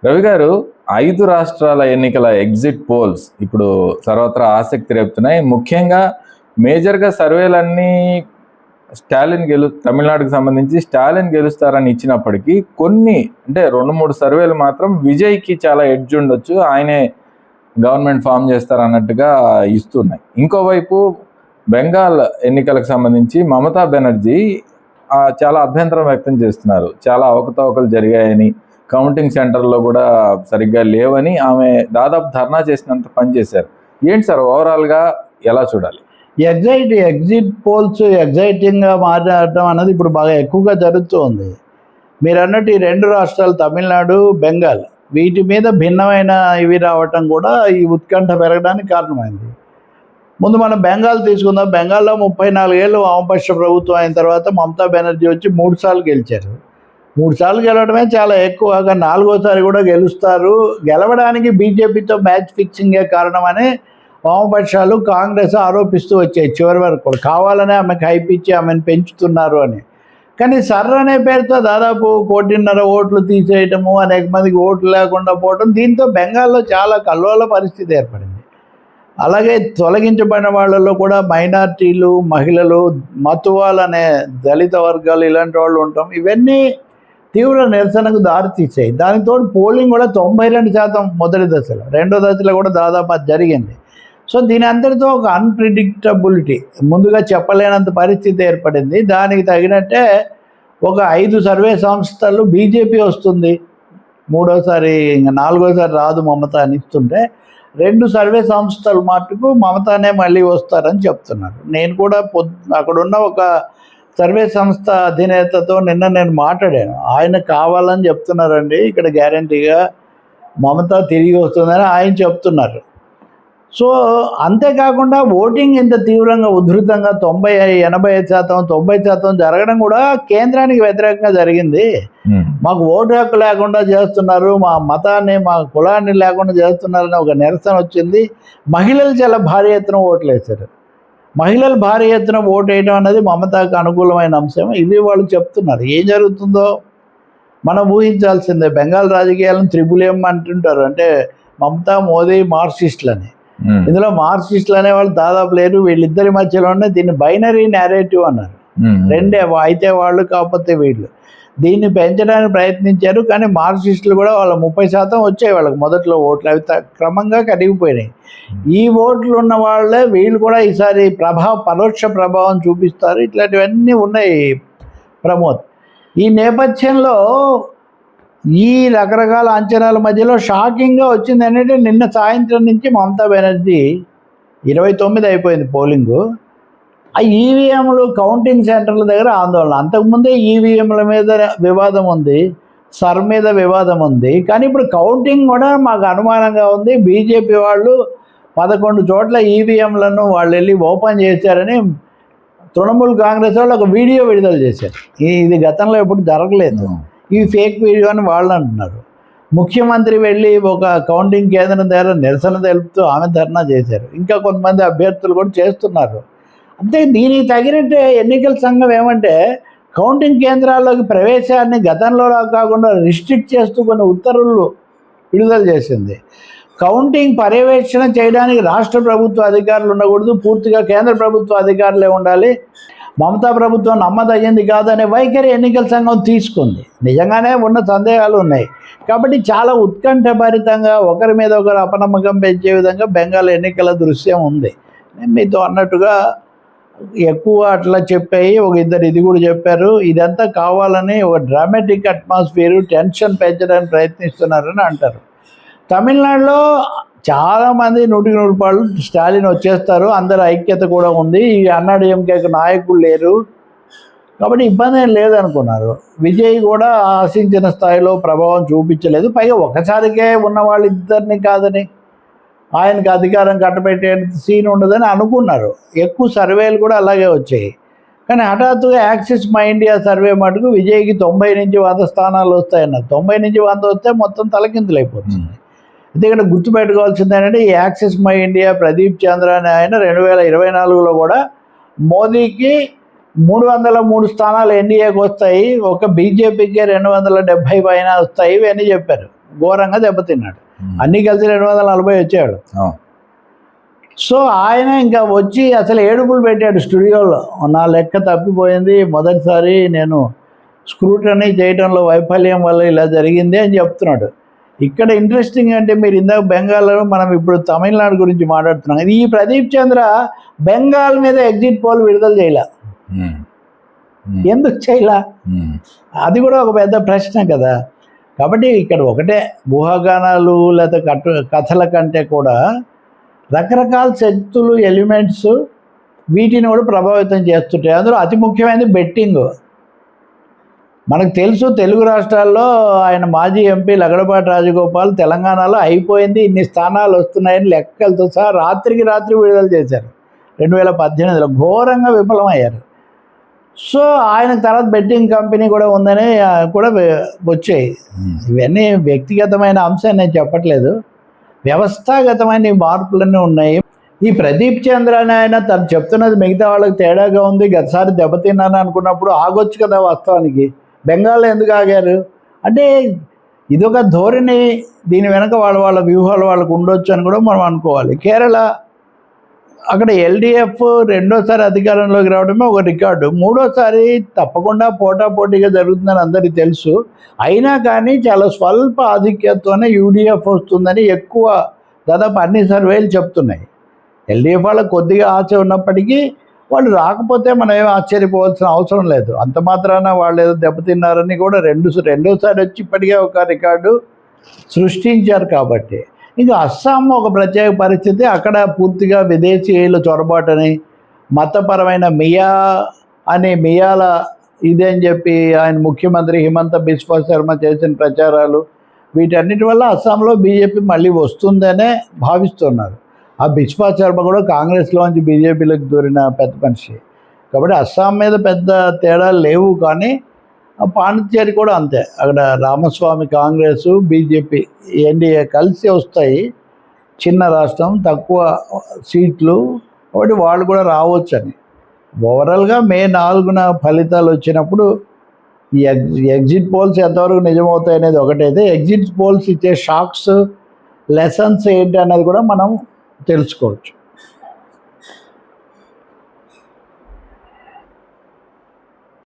రవి గారు, 5 రాష్ట్రాల ఎన్నికల ఎగ్జిట్ పోల్స్ ఇప్పుడు సర్వత్రా ఆసక్తి రేపుతున్నాయి. ముఖ్యంగా మేజర్‌గా సర్వేలన్నీ తమిళనాడుకు సంబంధించి స్టాలిన్ గెలుస్తారని ఇచ్చినప్పటికీ కొన్ని అంటే 2, 3 సర్వేలు మాత్రం విజయ్‌కి చాలా ఎడ్జ్ ఉండొచ్చు, ఆయనే గవర్నమెంట్ ఫామ్ చేస్తారన్నట్టుగా ఇస్తున్నాయి. ఇంకోవైపు బెంగాల్ ఎన్నికలకు సంబంధించి మమతా బెనర్జీ చాలా అభ్యంతరం వ్యక్తం చేస్తున్నారు. చాలా అవకతవకలు జరిగాయని, కౌంటింగ్ సెంటర్లో కూడా సరిగ్గా లేవని ఆమె దాదాపు ధర్నా చేసినంత పని చేశారు. ఏంటి సార్ ఓవరాల్గా ఎలా చూడాలి? ఎగ్జిట్ పోల్స్ ఎగ్జైటింగ్గా మాట్లాడటం అన్నది ఇప్పుడు బాగా ఎక్కువగా జరుగుతుంది. మీరు అన్నట్టు ఈ 2 రాష్ట్రాలు తమిళనాడు, బెంగాల్, వీటి మీద భిన్నమైన ఇవి రావటం కూడా ఈ ఉత్కంఠ పెరగడానికి కారణమైంది. ముందు మనం బెంగాల్ తీసుకుందాం. బెంగాల్లో 34 ఏళ్ళు వామపక్ష ప్రభుత్వం అయిన తర్వాత మమతా బెనర్జీ వచ్చి 3 సార్లు గెలిచారు. 3 సార్లు గెలవడమే చాలా ఎక్కువ. 4వసారి కూడా గెలుస్తారు. గెలవడానికి బీజేపీతో మ్యాచ్ ఫిక్సింగే కారణమని వామపక్షాలు, కాంగ్రెస్ ఆరోపిస్తూ వచ్చాయి చివరి వరకు కూడా. కావాలనే ఆమెకు హైప్ ఇచ్చి ఆమెను పెంచుతున్నారు అని. కానీ సర్ర అనే పేరుతో దాదాపు 1.5 కోటి ఓట్లు తీసేయటము, అనేక మందికి ఓట్లు లేకుండా పోవటం, దీంతో బెంగాల్లో చాలా కల్లోల పరిస్థితి ఏర్పడింది. అలాగే తొలగించబడిన వాళ్ళలో కూడా మైనార్టీలు, మహిళలు, మతువాలు అనే దళిత వర్గాలు ఇలాంటి వాళ్ళు ఉంటాం. ఇవన్నీ తీవ్ర నిరసనకు దారితీసాయి. దానితో పోలింగ్ కూడా 92% మొదటి దశలో, రెండో దశలో కూడా దాదాపు అది జరిగింది. సో దీని అందరితో ఒక అన్ప్రిడిక్టబిలిటీ, ముందుగా చెప్పలేనంత పరిస్థితి ఏర్పడింది. దానికి తగినట్టే ఒక 5 సర్వే సంస్థలు బీజేపీ వస్తుంది, 3వసారి ఇంకా 4వసారి రాదు మమత అని ఇస్తుంటే, 2 సర్వే సంస్థలు మటుకు మమతానే మళ్ళీ వస్తారని చెప్తున్నారు. నేను కూడా అక్కడున్న ఒక సర్వే సంస్థ అధినేతతో నిన్న నేను మాట్లాడాను. ఆయన కావాలని చెప్తున్నారండి, ఇక్కడ గ్యారంటీగా మమత తిరిగి వస్తుందని ఆయన చెప్తున్నారు. సో అంతేకాకుండా ఓటింగ్ ఇంత తీవ్రంగా ఉధృతంగా 80% 90% జరగడం కూడా కేంద్రానికి వ్యతిరేకంగా జరిగింది. మాకు ఓటు హక్కు లేకుండా చేస్తున్నారు, మా మతాన్ని, మా కులాన్ని లేకుండా చేస్తున్నారని ఒక నిరసన వచ్చింది. మహిళలు చాలా భారీ ఎత్తున ఓట్లు వేశారు. మహిళలు భారీ ఎత్తున ఓటు వేయడం అనేది మమతాకు అనుకూలమైన అంశం. ఇవి వాళ్ళు చెప్తున్నారు. ఏం జరుగుతుందో మనం ఊహించాల్సిందే. బెంగాల్ రాజకీయాలను త్రిపులేం అంటుంటారు, అంటే మమతా, మోదీ మార్క్సిస్టులని. ఇందులో మార్క్సిస్టులు అనే వాళ్ళు దాదాపు లేరు. వీళ్ళిద్దరి మధ్యలోనే దీన్ని బైనరీ నేరేటివ్ అన్నారు. రెండే, అయితే వాళ్ళు కాకపోతే వీళ్ళు. దీన్ని పెంచడానికి ప్రయత్నించారు. కానీ మార్క్సిస్టులు కూడా వాళ్ళ 30% వచ్చాయి వాళ్ళకి మొదట్లో ఓట్లు, అవి క్రమంగా కరిగిపోయినాయి. ఈ ఓట్లు ఉన్న వాళ్ళే వీళ్ళు కూడా ఈసారి పరోక్ష ప్రభావం చూపిస్తారు. ఇట్లాంటివన్నీ ఉన్నాయి ప్రమోద్. ఈ నేపథ్యంలో ఈ రకరకాల అంచనాల మధ్యలో షాకింగ్గా వచ్చింది ఏంటంటే, నిన్న సాయంత్రం నుంచి మమతా బెనర్జీ 29 అయిపోయింది పోలింగు, ఆ ఈవీఎంలు కౌంటింగ్ సెంటర్ల దగ్గర ఆందోళన. అంతకుముందే ఈవీఎంల మీద వివాదం ఉంది, సర్ మీద వివాదం ఉంది. కానీ ఇప్పుడు కౌంటింగ్ కూడా మాకు అనుమానంగా ఉంది. బీజేపీ వాళ్ళు 11 చోట్ల ఈవీఎంలను వాళ్ళు వెళ్ళి ఓపెన్ చేశారని తృణమూల్ కాంగ్రెస్ వాళ్ళు ఒక వీడియో విడుదల చేశారు. ఇది గతంలో ఎప్పుడు జరగలేదు, ఈ ఫేక్ వీడియో అని వాళ్ళు అంటున్నారు. ముఖ్యమంత్రి వెళ్ళి ఒక కౌంటింగ్ కేంద్రం దగ్గర నిరసన తెలుపుతూ ఆమె ధర్నా చేశారు. ఇంకా కొంతమంది అభ్యర్థులు కూడా చేస్తున్నారు. అంతే, దీనికి తగినట్టే ఎన్నికల సంఘం ఏమంటే కౌంటింగ్ కేంద్రాల్లోకి ప్రవేశాన్ని గతంలో కాకుండా రిస్ట్రిక్ట్ చేస్తూ కొన్ని ఉత్తర్వులు విడుదల చేసింది. కౌంటింగ్ పర్యవేక్షణ చేయడానికి రాష్ట్ర ప్రభుత్వ అధికారులు ఉండకూడదు, పూర్తిగా కేంద్ర ప్రభుత్వ అధికారులే ఉండాలి. మమతా ప్రభుత్వం నమ్మదగింది కాదనే వైఖరి ఎన్నికల సంఘం తీసుకుంది. నిజంగానే ఉన్న సందేహాలు ఉన్నాయి కాబట్టి చాలా ఉత్కంఠభరితంగా ఒకరి మీద ఒకరు అపనమ్మకం పెంచే విధంగా బెంగాల్ ఎన్నికల దృశ్యం ఉంది. నేను మీతో అన్నట్టుగా ఎక్కువ అట్లా చెప్పాయి, ఒక ఇద్దరు ఇది కూడా చెప్పారు. ఇదంతా కావాలని ఒక డ్రామాటిక్ అట్మాస్ఫియర్, టెన్షన్ పెంచడానికి ప్రయత్నిస్తున్నారని అంటారు. తమిళనాడులో చాలామంది 100% స్టాలిన్ వచ్చేస్తారు, అందరు ఐక్యత కూడా ఉంది. ఈ అన్నాడీఎంకేకి నాయకులు లేరు కాబట్టి ఇబ్బంది ఏం లేదనుకున్నారు. విజయ్ కూడా ఆశించిన స్థాయిలో ప్రభావం చూపించలేదు. పైగా ఒకసారికే ఉన్న వాళ్ళిద్దరిని కాదని, ఆయనకు అధికారం కట్టబెట్టే సీన్ ఉండదని అనుకున్నారు. ఎక్కువ సర్వేలు కూడా అలాగే వచ్చాయి. కానీ హఠాత్తుగా యాక్సిస్ మై ఇండియా సర్వే మటుకు విజయ్కి 90 నుంచి 100 స్థానాలు వస్తాయన్నారు. 90 నుంచి 100 వస్తే మొత్తం తలకిందులు అయిపోతుంది. అయితే ఇక్కడ గుర్తుపెట్టుకోవాల్సింది ఏంటంటే, ఈ యాక్సిస్ మై ఇండియా ప్రదీప్ చంద్ర అనే ఆయన 2024లో కూడా మోదీకి 303 స్థానాలు ఎన్డీఏకి వస్తాయి, ఒక బీజేపీకే 270 పైన వస్తాయి, ఇవన్నీ చెప్పారు. ఘోరంగా దెబ్బతిన్నాడు. అన్నీ కలిసి 240 వచ్చాడు. సో ఆయన ఇంకా వచ్చి అసలు ఏడుపులు పెట్టాడు స్టూడియోలో, నా లెక్క తప్పిపోయింది, మొదటిసారి నేను స్క్రూటనీ చేయడంలో వైఫల్యం వల్ల ఇలా జరిగింది అని చెప్తున్నాడు. ఇక్కడ ఇంట్రెస్టింగ్ అంటే మీరు ఇందాక బెంగాల్, మనం ఇప్పుడు తమిళనాడు గురించి మాట్లాడుతున్నాం. ఈ ప్రదీప్ చంద్ర బెంగాల్ మీద ఎగ్జిట్ పోల్ విడుదల చేయలే. ఎందుకు చేయలా? అది కూడా ఒక పెద్ద ప్రశ్న కదా. కాబట్టి ఇక్కడ ఒకటే, ఊహాగానాలు లేదా కథల కంటే కూడా రకరకాల శక్తులు, ఎలిమెంట్స్ వీటిని కూడా ప్రభావితం చేస్తుంటాయి. అందులో అతి ముఖ్యమైనది బెట్టింగ్. మనకు తెలుసు, తెలుగు రాష్ట్రాల్లో ఆయన మాజీ ఎంపీ లగడపాటి రాజగోపాల్ తెలంగాణలో అయిపోయింది, ఇన్ని స్థానాలు వస్తున్నాయని లెక్కలతో సహా రాత్రికి రాత్రి విడుదల చేశారు. 2018లో ఘోరంగా విఫలమయ్యారు. సో ఆయన తర్వాత బెట్టింగ్ కంపెనీ కూడా ఉందని కూడా వచ్చాయి. ఇవన్నీ వ్యక్తిగతమైన అంశం నేను చెప్పట్లేదు, వ్యవస్థాగతమైన మార్పులన్నీ ఉన్నాయి. ఈ ప్రదీప్ చంద్ర అని ఆయన తను చెప్తున్నది మిగతా వాళ్ళకి తేడాగా ఉంది, గతసారి దెబ్బతిన్నాను అనుకున్నప్పుడు ఆగొచ్చు కదా. వాస్తవానికి బెంగాల్లో ఎందుకు ఆగారు అంటే ఇదొక ధోరణి, దీని వెనక వాళ్ళ వ్యూహాలు వాళ్ళకు ఉండొచ్చు అని కూడా మనం అనుకోవాలి. కేరళ, అక్కడ ఎల్డిఎఫ్ రెండోసారి అధికారంలోకి రావడమే ఒక రికార్డు, మూడోసారి తప్పకుండా పోటాపోటీగా జరుగుతుందని అందరికీ తెలుసు. అయినా కానీ చాలా స్వల్ప ఆధిక్యతతోనే యూడిఎఫ్ వస్తుందని ఎక్కువ దాదాపు అన్ని సర్వేలు చెప్తున్నాయి. ఎల్డిఎఫ్ వాళ్ళకి కొద్దిగా ఆశ ఉన్నప్పటికీ వాళ్ళు రాకపోతే మనం ఏం ఆశ్చర్యపోవాల్సిన అవసరం లేదు. అంత మాత్రాన వాళ్ళు ఏదో దెబ్బతిన్నారని కూడా రెండోసారి వచ్చి ఇప్పటికే ఒక రికార్డు సృష్టించారు. కాబట్టి ఇంకా అస్సాం ఒక ప్రత్యేక పరిస్థితి, అక్కడ పూర్తిగా విదేశీయుల చొరబాటని, మతపరమైన మియాల ఇదే అని చెప్పి ఆయన ముఖ్యమంత్రి హిమంత బిస్వా శర్మ చేసిన ప్రచారాలు, వీటన్నిటి వల్ల అస్సాంలో బీజేపీ మళ్ళీ వస్తుందనే భావిస్తున్నారు. ఆ బిస్వా శర్మ కూడా కాంగ్రెస్లోంచి బీజేపీలోకి దూరిన పెద్ద మనిషి. కాబట్టి అస్సాం మీద పెద్ద తేడాలు లేవు. కానీ పాండిచ్చేరి కూడా అంతే, అక్కడ రామస్వామి కాంగ్రెస్, బీజేపీ ఎన్డీఏ కలిసి వస్తాయి. చిన్న రాష్ట్రం, తక్కువ సీట్లు, కాబట్టి వాళ్ళు కూడా రావచ్చని. ఓవరాల్గా మే 4న ఫలితాలు వచ్చినప్పుడు ఈ ఎగ్జిట్ పోల్స్ ఎంతవరకు నిజమవుతాయి అనేది ఒకటైతే, ఎగ్జిట్ పోల్స్ ఇచ్చే షాక్స్, లెసన్స్ ఏంటి అన్నది కూడా మనం తెలుసుకోవచ్చు.